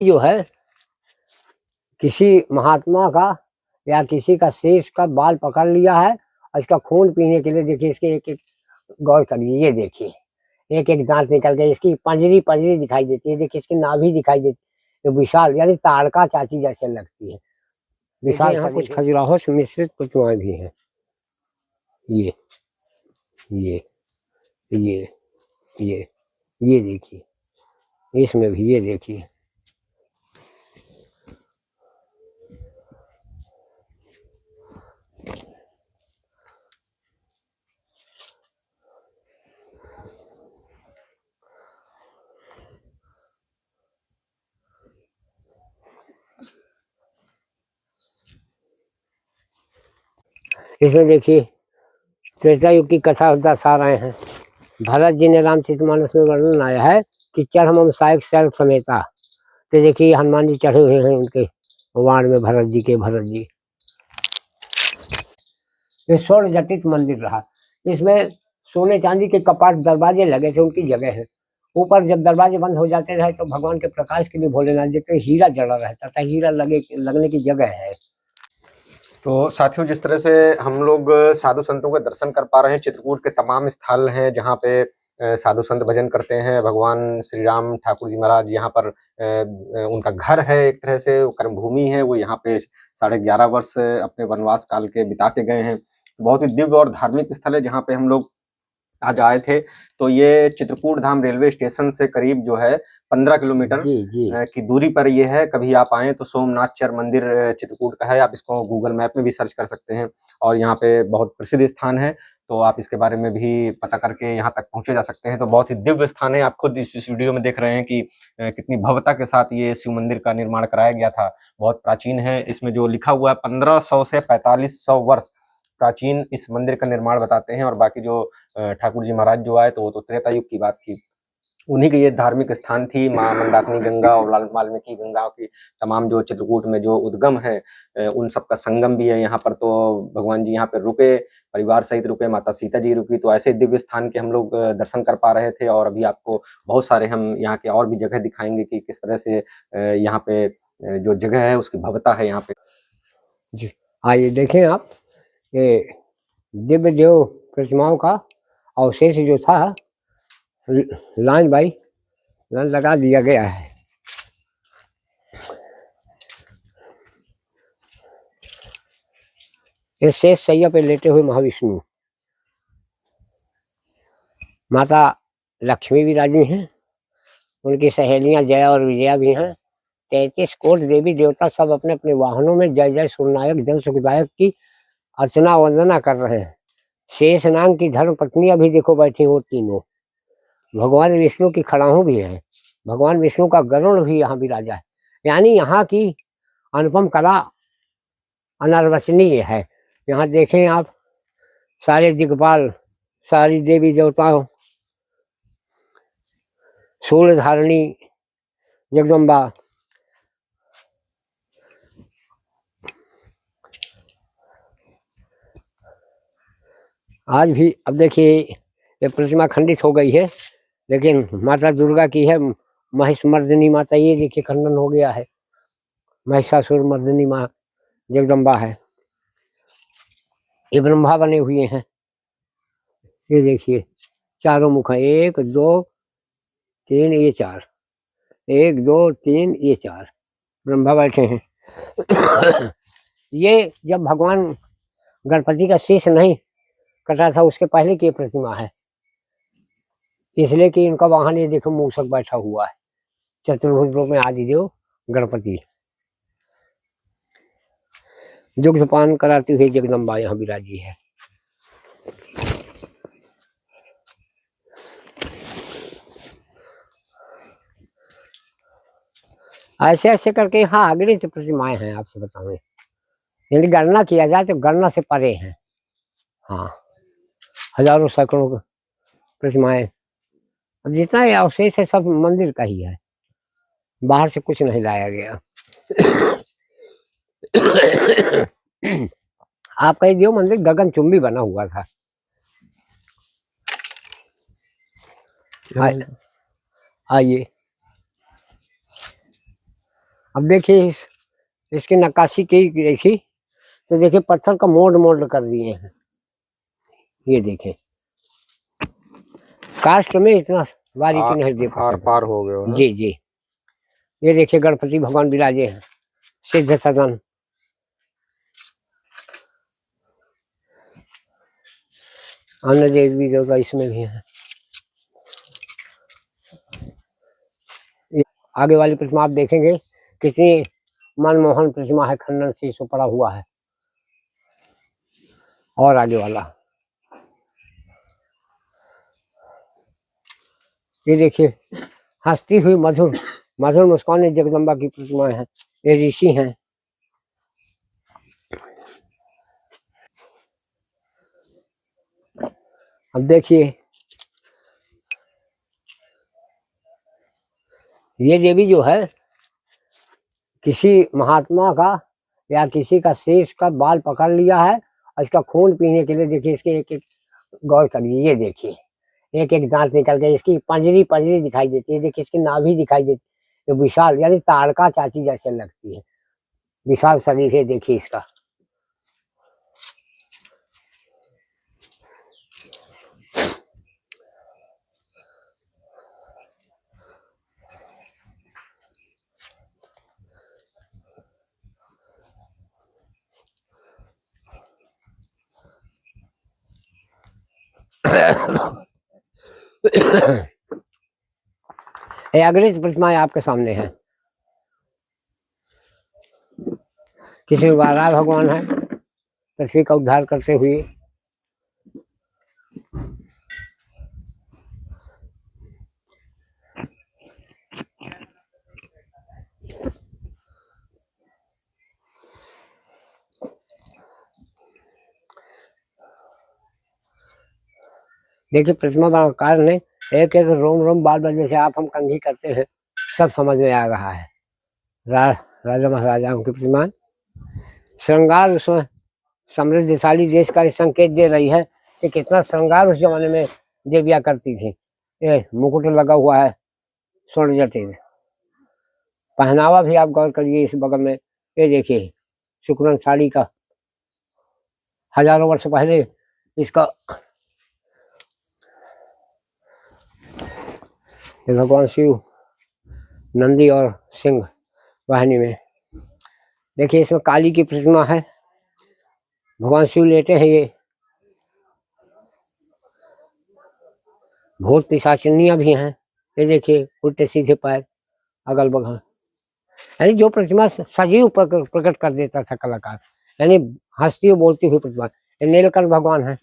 जो है किसी महात्मा का या किसी का शेष का बाल पकड़ लिया है और इसका खून पीने के लिए देखिए इसके एक एक गौर करिए, ये देखिए एक एक दांत निकल गए, इसकी पंजरी पंजरी दिखाई देती है, देखिए इसकी नाभि दिखाई देती है, तो विशाल यानी ताड़का चाची जैसे लगती है विशाल। यहाँ कुछ खजुराहो से मिश्रित प्रतिमाएं भी हैं, ये ये ये ये देखिए, इसमें भी ये देखिए, इसमें देखिए त्रेता युग की कथा दर्शा रहे हैं। भरत जी ने रामचरितमानस में वर्णन आया है कि चढ़ सायक शैल समेता, तो देखिए हनुमान जी चढ़े हुए हैं उनके वाण में, भरत जी। ये स्वर्ण जटित मंदिर रहा, इसमें सोने चांदी के कपाट दरवाजे लगे थे, उनकी जगह है। ऊपर जब दरवाजे बंद हो जाते रहे तो भगवान के प्रकाश के लिए भोलेनाथ जी पे हीरा जड़ा रहता था, हीरा लगने की जगह है। तो साथियों, जिस तरह से हम लोग साधु संतों के दर्शन कर पा रहे हैं, चित्रकूट के तमाम स्थल हैं जहाँ पे साधु संत भजन करते हैं। भगवान श्री राम ठाकुर जी महाराज यहाँ पर उनका घर है, एक तरह से कर्मभूमि है। वो यहाँ पे 11.5 वर्ष अपने वनवास काल के बिता के गए हैं। बहुत ही दिव्य और धार्मिक स्थल है जहाँ पे हम लोग आज आए थे। तो ये चित्रकूट धाम रेलवे स्टेशन से करीब जो है 15 किलोमीटर की दूरी पर ये है। कभी आप आए तो सोमनाथ चर मंदिर चित्रकूट का है, आप इसको गूगल मैप में भी सर्च कर सकते हैं और यहाँ पे बहुत प्रसिद्ध स्थान है, तो आप इसके बारे में भी पता करके यहाँ तक पहुंचे जा सकते हैं। तो बहुत ही दिव्य स्थान है, आप खुद इस वीडियो में देख रहे हैं कि कितनी भव्यता के साथ ये शिव मंदिर का निर्माण कराया गया था। बहुत प्राचीन है, इसमें जो लिखा हुआ है 1500 से 4500 वर्ष प्राचीन इस मंदिर का निर्माण बताते हैं। और बाकी जो ठाकुर जी महाराज जो आए तो वो तो त्रेता युग की बात थी, उन्हीं की ये धार्मिक स्थान थी। माँ मंदाकिनी गंगा और वाल्मीकि गंगा की तमाम जो चित्रकूट में जो उद्गम है उन सब का संगम भी है यहाँ पर। तो भगवान जी यहाँ पर रुके, परिवार सहित रुके, माता सीता जी रुकी। तो ऐसे दिव्य स्थान के हम लोग दर्शन कर पा रहे थे। और अभी आपको बहुत सारे हम यहाँ के और भी जगह दिखाएंगे कि किस तरह से यहाँ पे जो जगह है उसकी भव्यता है यहाँ पे जी। आइए देखें आप, ये दिव्य देव प्रतिमाओं का अवशेष जो था लाइन बाई लाइन लगा दिया गया है। ये शेष सैया पे लेटे हुए महाविष्णु, माता लक्ष्मी भी राजी हैं, उनकी सहेलियां जया और विजया भी हैं। 33 कोट देवी देवता सब अपने अपने वाहनों में जय जय सूर्यनायक जन सुखदायक की अर्चना वंदना कर रहे हैं। शेष नाग की धर्म पत्नियां भी देखो बैठी हो तीनों। भगवान विष्णु की खड़ाहों भी है, भगवान विष्णु का गरुड़ भी यहाँ विराजा है। यानी यहाँ की अनुपम कला अनर्वचनीय है। यहाँ देखें आप, सारे दिग्पाल, सारी देवी देवताओं, सूर्य धारणी जगदम्बा, आज भी। अब देखिए ये प्रतिमा खंडित हो गई है, लेकिन माता दुर्गा की है, महिषमर्दिनी माता, ये देखिए खंडन हो गया है। महिषासुर मर्दिनी माँ जगदम्बा है। ये ब्रह्मा बने हुए हैं, ये देखिए चारों मुख है, 1 2 3 ये 4, 1 2 3 ये 4 ब्रह्मा बैठे हैं। ये जब भगवान गणपति का शीश नहीं कटा था उसके पहले की प्रतिमा है, इसलिए कि इनका वाहन ये देखो मूषक बैठा हुआ है। चतुर्भुज रूप में आदिदेव गणपति, दुग्धपान कराती हुई जगदम्बा यहाँ विराजी है। ऐसे ऐसे करके यहाँ अगली से प्रतिमाएं हैं, आपसे बताऊं, यदि गणना किया जाए तो गणना से परे हैं। हाँ, हजारों सैकड़ों प्रतिमाएं, अब जितना ये अवशेष है सब मंदिर का ही है, बाहर से कुछ नहीं लाया गया। आपका जो मंदिर गगनचुंबी बना हुआ था। आइए, अब देखिए इसकी नक्काशी की ऐसी, तो देखिए पत्थर का मोल्ड मोल्ड कर दिए हैं। ये देखिए कास्ट में इतना बारीकी नहीं देख आर सकते। पार हो गए हो, जी जी। ये देखिए गणपति भगवान विराजे हैं, सिद्ध सदन। अन्य देवी देवता इसमें भी हैं। आगे वाली प्रतिमा आप देखेंगे कितनी मनमोहन प्रतिमा है, खंडन से इसको पड़ा हुआ है। और आगे वाला ये देखिए हंसती हुई मधुर मधुर मुस्कान जगदम्बा की प्रतिमा है। ये ऋषि हैं। अब देखिए ये देवी जो है किसी महात्मा का या किसी का शेष का बाल पकड़ लिया है और इसका खून पीने के लिए देखिए इसके एक एक गौर करिए। ये देखिए एक एक दांत निकल गए, इसकी पंजरी पंजरी दिखाई देती है। देखिए इसकी नाभि दिखाई देती है, विशाल यानी ताड़का चाची जैसे लगती है, विशाल शरीर है। देखिए इसका अग्रज प्रतिमाएं आपके सामने है। किसी वाराह भगवान है पृथ्वी का उद्धार करते हुए। देखिए प्रतिमा बनाकार ने एक एक रोम रोम बाल बाल जैसे आप हम कंघी करते हैं, सब समझ में आ रहा है। राजा महाराजाओं की प्रतिमा श्रृंगार उसमें समृद्धशाली देश का संकेत दे रही है कि कितना श्रृंगार उस जमाने में देवियां करती थी। ये मुकुट लगा हुआ है स्वर्ण जटित, पहनावा भी आप गौर करिए इस बगल में। ये देखिए शुक्रन साड़ी का हजारों वर्ष पहले इसका भगवान शिव नंदी और सिंह वाहिनी में। देखिए इसमें काली की प्रतिमा है, भगवान शिव लेटे हैं। ये भूत पिशाचिनियां भी हैं। ये देखिए उल्टे सीधे पैर अगल बगल, यानी जो प्रतिमा सजीव प्रकट कर देता था कलाकार, यानी हंसती हुई बोलती हुई प्रतिमा। ये नीलकंठ भगवान है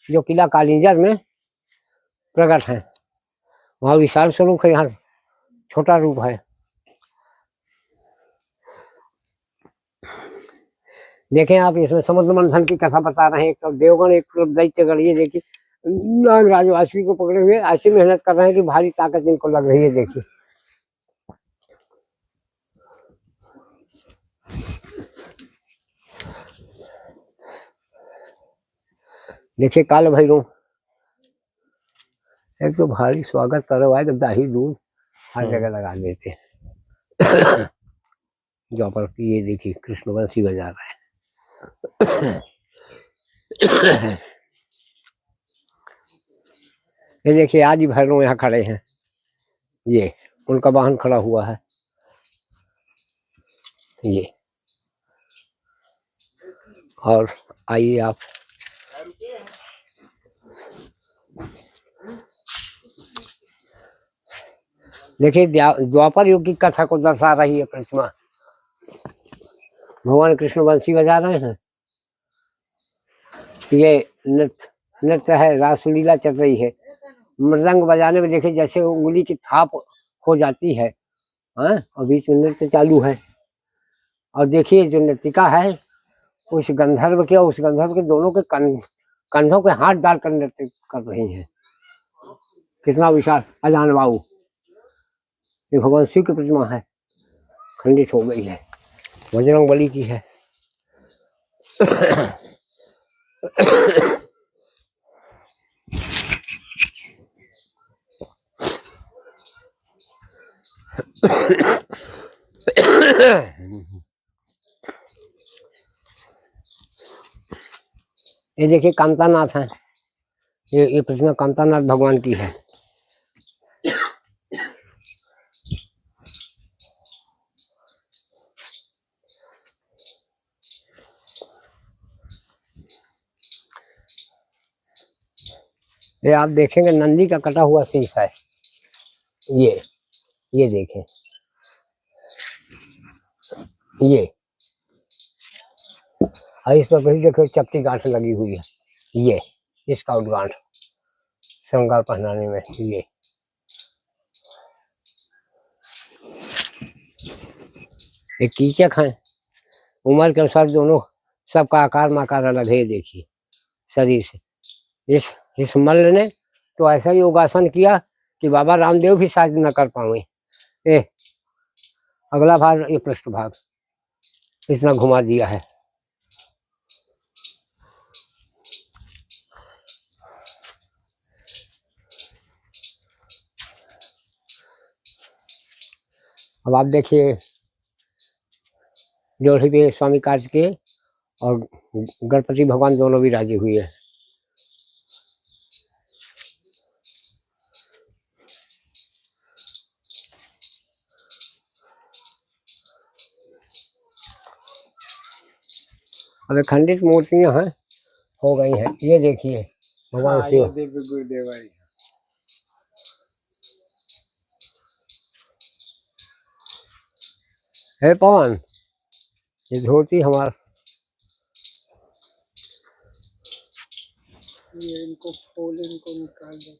जो किला कालिंजर में प्रकट है। वहाँ विशाल स्वरूप है, यहाँ छोटा रूप है। देखें आप इसमें समुद्र मंथन की कथा बता रहे हैं, एक तरफ देवगण एक तरफ दैत्यगण। ये देखिए नागराज वासुकी को पकड़े हुए ऐसी मेहनत कर रहे हैं कि भारी ताकत इनको लग रही है। देखिए देखिए काल भैरव एक तो भारी स्वागत करो है, दही दूध हर जगह लगा देते हैं। जो पर ये देखिए कृष्ण बंसी बजा रहा है। ये देखिए आज ही भैरव यहाँ खड़े हैं, ये उनका वाहन खड़ा हुआ है। ये और आइए आप देखिए द्वापर युग की कथा को दर्शा रही है प्रतिमा। भगवान कृष्ण बंसी बजा रहे हैं। ये नृत्य है, रासलीला चल रही है। मृदंग बजाने में देखिए जैसे उंगली की थाप हो जाती है, और बीच में नृत्य चालू है। और देखिए जो नृतिका है उस गंधर्व के दोनों के कंधों पे हाथ डालकर नृत्य कर रही हैं। कितना विशाल अजान बाबू। ये भगवान शिव की प्रतिमा है, खंडित हो गई है, बजरंग बली की है। ये देखिए कांतानाथ है, ये प्रतिमा कांतानाथ भगवान की है। ये आप देखेंगे नंदी का कटा हुआ शीश है, ये देखें, ये और इस पर भी देखो चपटी गांठ लगी हुई है, ये इसका उद्गांठ श्रृंगार पहनाने में। ये कीचक है, उम्र के अनुसार दोनों सबका आकार माकार अलग है। देखिए शरीर से इस मल्ल ने तो ऐसा योगासन किया कि बाबा रामदेव भी शायद न कर पाए। ए अगला भाग, ये पृष्ठ भाग इतना घुमा दिया है। अब आप देखिए जोड़ी पे स्वामी कार्तिकेय और गणपति भगवान दोनों भी राजी हुए हैं। अब खंडित मूर्तियां हैं, हो गई हैं। ये देखिए भगवान शिव, गुरुदेव है पवन, ये धोती हमारा, ये इनको खोल, इनको निकाल दो।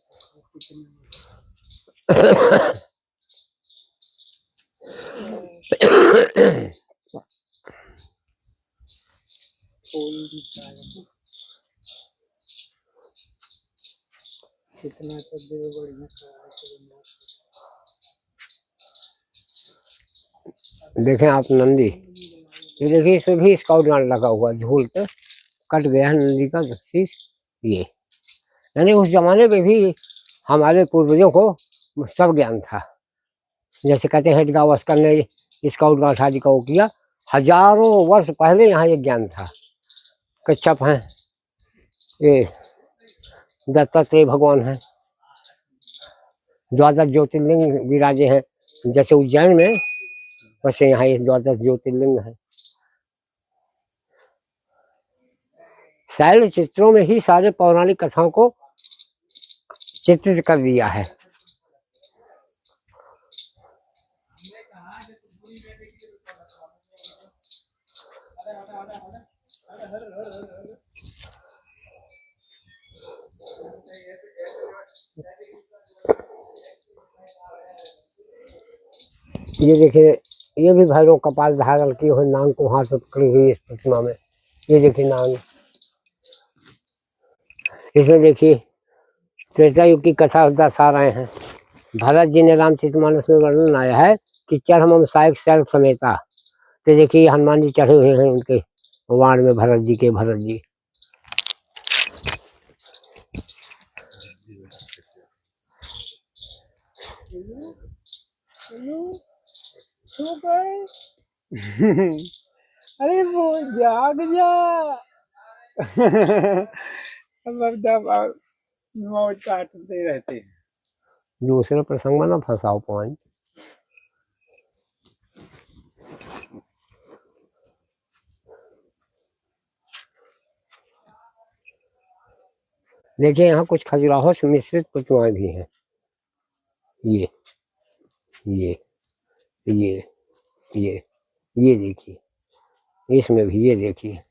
खोल निकाल, कितना तो देव बढ़िया देखें आप नंदी, ये देखिए इसमें भी स्काउट गार्ड लगा हुआ, झूल पे कट गया है नंदी का शीश। ये यानी उस जमाने में भी हमारे पूर्वजों को सब ज्ञान था। जैसे कहते हैं हेडगावस्कर ने स्काउट गार्ड आदि का वो किया, हजारों वर्ष पहले यहाँ ये ज्ञान था। कच्छप हैं, ये दत्तात्रेय भगवान हैं, द्वादश ज्योतिर्लिंग विराजे हैं। जैसे उज्जैन में वैसे यहाँ ये द्वादश ज्योतिर्लिंग है। शैल चित्रों में ही सारे पौराणिक कथाओं को चित्रित कर दिया है। ये देखिए, ये भी भैरव कपाल धारण किए हुए, नांग को हाथ में पकड़ी हुई इस प्रतिमा में। ये देखिए नांग, इसमें देखिए त्रेता युग की कथा दर्शा रहे हैं। भरत जी ने रामचरितमानस में वर्णन आया है कि चढ़ सायक शैल समेता। तो देखिए हनुमान जी चढ़े हुए हैं उनके वाण में, भरत जी। अरे वो जाग जा। अब मौज काटते रहते हैं। दूसरे प्रसंग में ना फंसाओ पॉइंट। देखिए यहाँ कुछ खजुराहो से मिश्रित प्रतिमाएं भी हैं। ये ये ये ये देखिए, इसमें भी ये देखिए,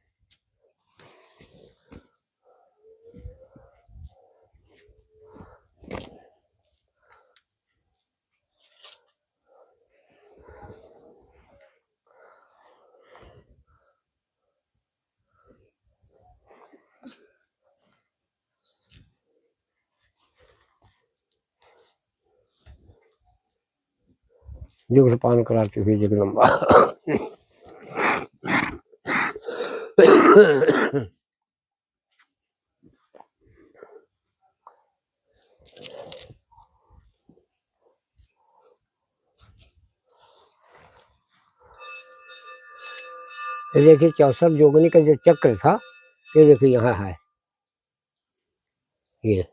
पान कराते हुए जगदम्बा। ये देखिए 64 जोगनी का जो चक्र था, ये देखिए यहाँ है ये।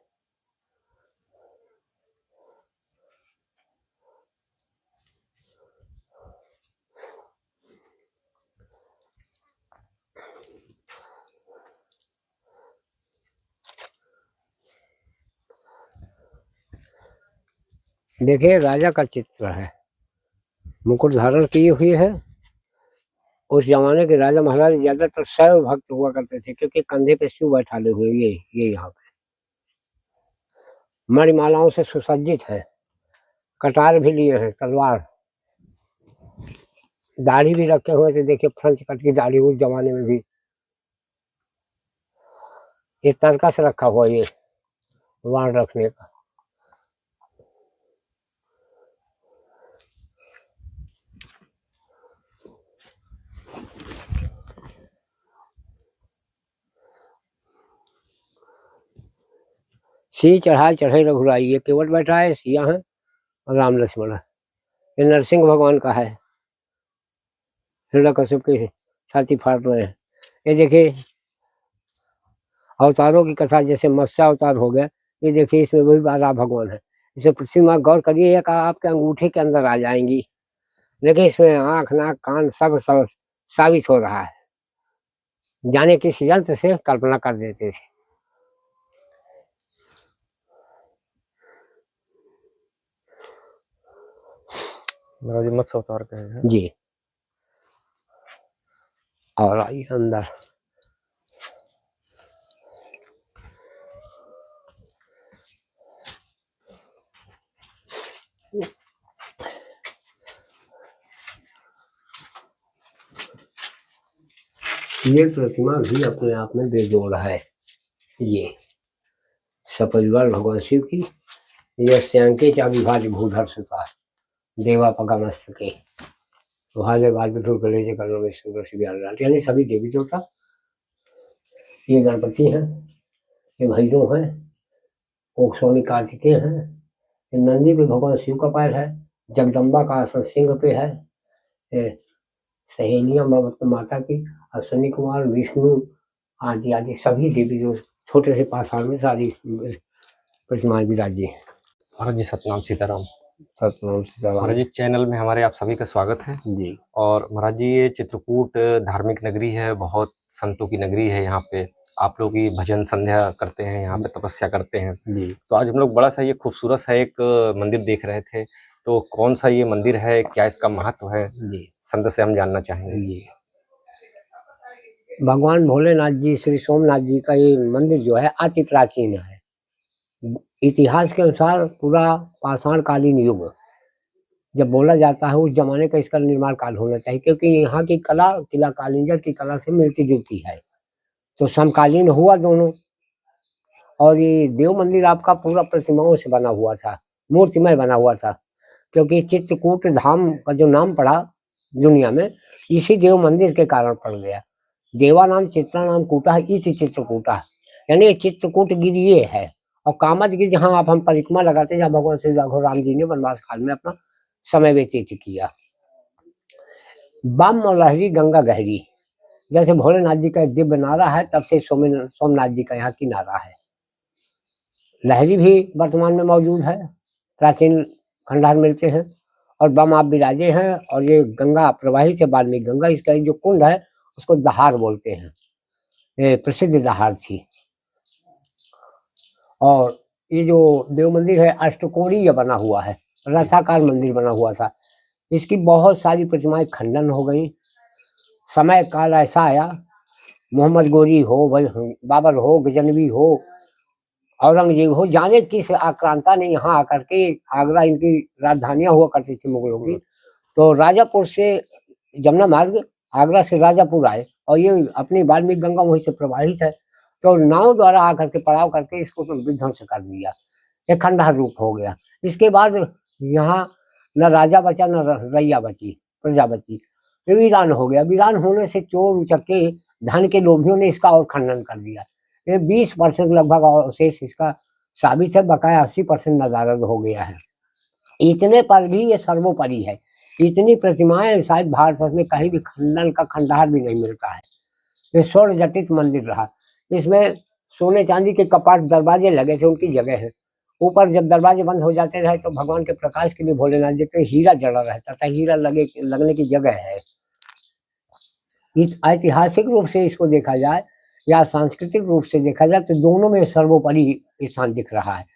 देखिए राजा का चित्र है, मुकुट धारण किए हुए है। उस जमाने के राजा महाराज ज्यादातर शैव भक्त हुआ करते थे, क्योंकि कंधे पे शिव बैठाले हुए ये यहाँ पे मणिमालाओं से सुसज्जित है, कटार भी लिए हैं, तलवार, दाढ़ी भी रखे हुए थे। देखिए फ्रेंच कट की दाढ़ी उस जमाने में भी। ये तनका से रखा हुआ ये वाण रखने का। सी चढ़ाए चढ़े रघुराई, ये केवट बैठा है, सिया है और राम लक्ष्मण है। ये नरसिंह भगवान का है, हिरण्यकश्यप की छाती फाड़ रहे हैं। ये देखिए अवतारों की कथा, जैसे मत्स्य अवतार हो गया, ये देखिए इसमें वही 12 भगवान है। इसे पृथ्वी माँ गौर करिए, ये कहा आपके अंगूठे के अंदर आ जाएंगी, लेकिन इसमें आंख नाक कान सब साबित हो रहा है। जाने किस यंत्र से कल्पना कर देते थे। महाराज जी मत्स्य अवतार के हैं जी। और आइए अंदर। ये प्रतिमा भी अपने आप में बेजोड़ है। ये सपरिवार भगवान शिव की, यह श्यांके चा विभाज भूधर सुता देवा पगा मस्तके भाजे बाल विधुर कलेजे करो में सूरज व्याल, यानी सभी देवी देवता। ये गणपति हैं, ये भैरव हैं, वो स्वामी कार्तिकेय हैं। ये नंदी पे भगवान शिव का पैर है, जगदम्बा का आसन सिंह पे है। ये सहेलियां माता की, अश्विनी कुमार, विष्णु आदि आदि सभी देवी जो छोटे से पाषाण में सारी प्रतिमाएं विराजी हैं। महाराज जी सतनाम सीताराम। सतनाम सीताराम। महाराज जी चैनल में हमारे आप सभी का स्वागत है जी। और महाराज जी ये चित्रकूट धार्मिक नगरी है, बहुत संतों की नगरी है। यहाँ पे आप लोग ये भजन संध्या करते हैं, यहाँ पे तपस्या करते हैं। जी। तो आज हम लोग बड़ा सा ये खूबसूरत सा एक मंदिर देख रहे थे, तो कौन सा ये मंदिर है, क्या इसका महत्व है, जी संत से हम जानना चाहेंगे। जी। भगवान भोलेनाथ जी, श्री सोमनाथ जी का ये मंदिर जो है अति प्राचीन है। इतिहास के अनुसार पूरा पाषाण कालीन युग जब बोला जाता है, उस जमाने का इसका निर्माण काल होना चाहिए, क्योंकि यहाँ की कला किला कालिंजर की कला से मिलती जुलती है, तो समकालीन हुआ दोनों। और ये देव मंदिर आपका पूरा प्रतिमाओं से बना हुआ था, मूर्तिमय बना हुआ था, क्योंकि चित्रकूट धाम का जो नाम पड़ा दुनिया में इसी देव मंदिर के कारण पड़ गया। देवा नाम चित्रा नाम कूटा इसी चित्रकूटा, यानी चित्रकूट गिरी ये है। और कामद गिर जहाँ आप हम परिक्रमा लगाते, जहाँ भगवान श्री राम जी ने वनवास काल में अपना समय व्यतीत किया। बम और लहरी गंगा गहरी, जैसे भोलेनाथ जी का एक दिव्य नारा है, तब से सोमनाथ जी का यहाँ की नारा है। लहरी भी वर्तमान में मौजूद है, प्राचीन खंडहर मिलते हैं, और बम आप विराजे हैं। और ये गंगा प्रवाहित है, वाल्मीकि गंगा, इसका जो कुंड है उसको दहार बोलते हैं, ये प्रसिद्ध दहार थी। और ये जो देव मंदिर है अष्टकोणीय बना हुआ है, रथाकार मंदिर बना हुआ था। इसकी बहुत सारी प्रतिमाएं खंडन हो गई। समय काल ऐसा आया, मोहम्मद गोरी हो, बाबर हो, गजनवी हो, औरंगजेब हो, जाने किस आक्रांता ने यहाँ आकर के, आगरा इनकी राजधानियां हुआ करती थी मुगलों की, तो राजापुर से जमुना मार्ग आगरा से राजापुर आए, और ये अपनी वाल्मीकि गंगा वहीं से प्रवाहित है, तो नाव द्वारा आकर के पड़ाव करके इसको तो विध्वंस कर दिया, एक खंडहर रूप हो गया। इसके बाद यहाँ न राजा बचा न रैया बची, प्रजा बची, वीरान हो गया। वीरान होने से चोर उचक्के धन के लोभियों ने इसका और खंडन कर दिया। ये 20% लगभग अवशेष इसका साबित है, बकाया 80% नदारद हो गया है। इतने पर भी ये सर्वोपरि है, इतनी प्रतिमाएं शायद भारतवर्ष में कहीं भी खंडन का खंडहर भी नहीं मिलता है। ये स्वर्ण जटित मंदिर रहा। इसमें सोने चांदी के कपाट दरवाजे लगे थे, उनकी जगह है। ऊपर जब दरवाजे बंद हो जाते रहे तो भगवान के प्रकाश के लिए भोलेनाथ जी पे हीरा जड़ा रहता था, हीरा लगने की जगह है। इस ऐतिहासिक रूप से इसको देखा जाए या सांस्कृतिक रूप से देखा जाए तो दोनों में सर्वोपरि स्थान दिख रहा है।